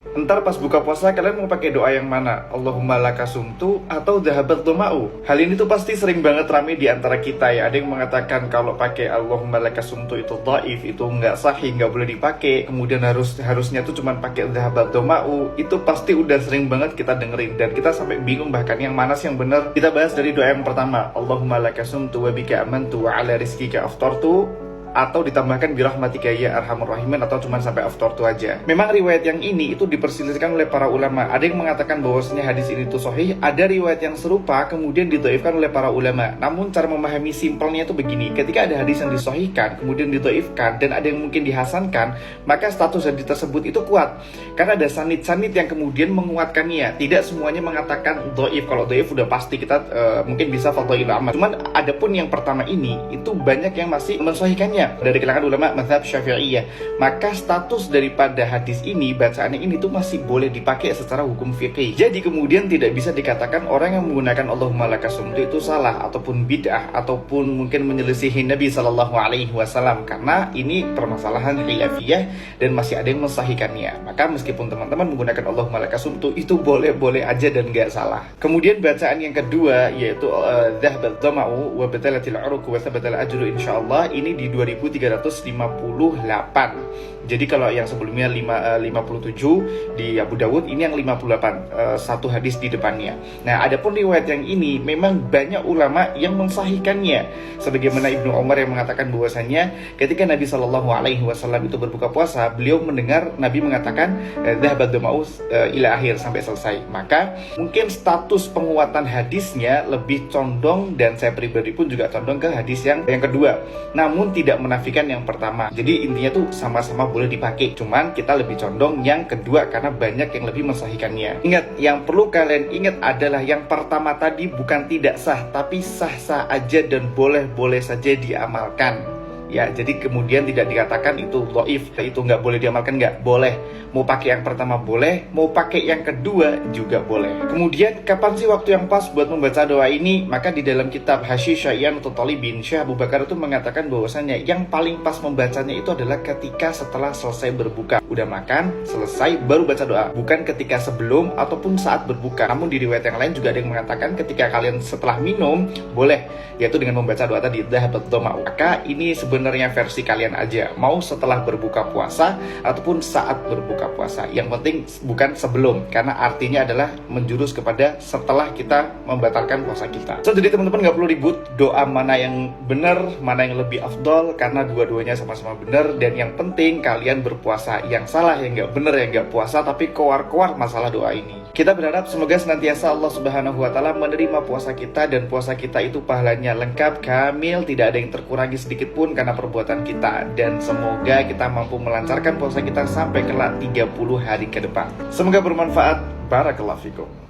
Entar pas buka puasa kalian mau pakai doa yang mana? Allahumma lakasumtu atau dhahabat dhama'u? Hal ini tuh pasti sering banget rame di antara kita ya. Ada yang mengatakan kalau pakai Allahumma lakasumtu itu dhaif, itu nggak sahih, nggak boleh dipakai. Kemudian harusnya tuh cuman pakai dhahabat dhama'u. Itu pasti udah sering banget kita dengerin dan kita sampai bingung bahkan yang mana sih yang benar. Kita bahas dari doa yang pertama, Allahumma lakasumtu wa bika amantu wa ala rizkika aftartu, atau ditambahkan birahmatika ya arhamar rahimin, atau cuma sampai aftartu aja. Memang riwayat yang ini itu diperselisihkan oleh para ulama. Ada yang mengatakan bahwasanya hadis ini tuh sahih, ada riwayat yang serupa kemudian didhaifkan oleh para ulama. Namun cara memahami simpelnya itu begini, ketika ada hadis yang disahihkan kemudian didhaifkan dan ada yang mungkin dihasankan, maka status hadis tersebut itu kuat karena ada sanid-sanid yang kemudian menguatkannya. Tidak semuanya mengatakan dhaif. Kalau dhaif udah pasti kita mungkin bisa fadhail amal. Cuman adapun yang pertama ini itu banyak yang masih mensahihkannya dari kalangan ulama mazhab Syafi'iyah. Maka status daripada hadis ini, bacaannya ini tuh masih boleh dipakai secara hukum fikih. Jadi kemudian tidak bisa dikatakan orang yang menggunakan Allahumma lakasumtu itu salah ataupun bid'ah ataupun mungkin menyelisihi Nabi SAW, karena ini permasalahan khilafiyah dan masih ada yang mensahihkannya. Maka meskipun teman-teman menggunakan Allahumma lakasumtu itu boleh-boleh aja dan gak salah. Kemudian bacaan yang kedua yaitu dhahabat dhama'u wa batalatil uruq wa thabatal ajru insyaallah, ini di 2358. Jadi kalau yang sebelumnya 57 di Abu Dawud, ini yang 58, satu hadis di depannya. Nah, adapun riwayat yang ini memang banyak ulama yang mensahihkannya. Sebagaimana Ibnu Umar yang mengatakan bahwasanya ketika Nabi SAW itu berbuka puasa, beliau mendengar Nabi mengatakan dhahabat dhama'u ila akhir, sampai selesai. Maka mungkin status penguatan hadisnya lebih condong, dan saya pribadi pun juga condong ke hadis yang kedua. Namun tidak menafikan yang pertama. Jadi intinya tuh sama-sama boleh dipakai. Cuman kita lebih condong yang kedua karena banyak yang lebih mensahihkannya. Ingat, yang perlu kalian ingat adalah yang pertama tadi bukan tidak sah, tapi sah-sah aja dan boleh-boleh saja diamalkan. Ya, jadi kemudian tidak dikatakan itu dhaif, itu nggak boleh diamalkan, nggak boleh. Mau pakai yang pertama boleh, mau pakai yang kedua juga boleh. Kemudian kapan sih waktu yang pas buat membaca doa ini? Maka di dalam kitab Hasyi Syai'an Talibin, Syekh Abu Bakar itu mengatakan bahwasanya yang paling pas membacanya itu adalah ketika setelah selesai berbuka. Udah makan, selesai, baru baca doa. Bukan ketika sebelum ataupun saat berbuka. Namun di riwayat yang lain juga ada yang mengatakan ketika kalian setelah minum, boleh, yaitu dengan membaca doa tadi, dhahabat dhama'u. Maka ini sebenarnya versi kalian aja, mau setelah berbuka puasa ataupun saat berbuka puasa. Yang penting bukan sebelum, karena artinya adalah menjurus kepada setelah kita membatalkan puasa kita. So, jadi teman-teman nggak perlu ribut doa mana yang benar, mana yang lebih afdol, karena dua-duanya sama-sama benar. Dan yang penting kalian berpuasa. Yang salah yang nggak benar yang nggak puasa, tapi keluar masalah doa ini. Kita berharap semoga senantiasa Allah Subhanahu wa Ta'ala menerima puasa kita, dan puasa kita itu pahalanya lengkap, kamil, tidak ada yang terkurangi sedikit pun karena perbuatan kita. Dan semoga kita mampu melancarkan puasa kita sampai kelak 30 hari ke depan. Semoga bermanfaat. Barakallahu fikum.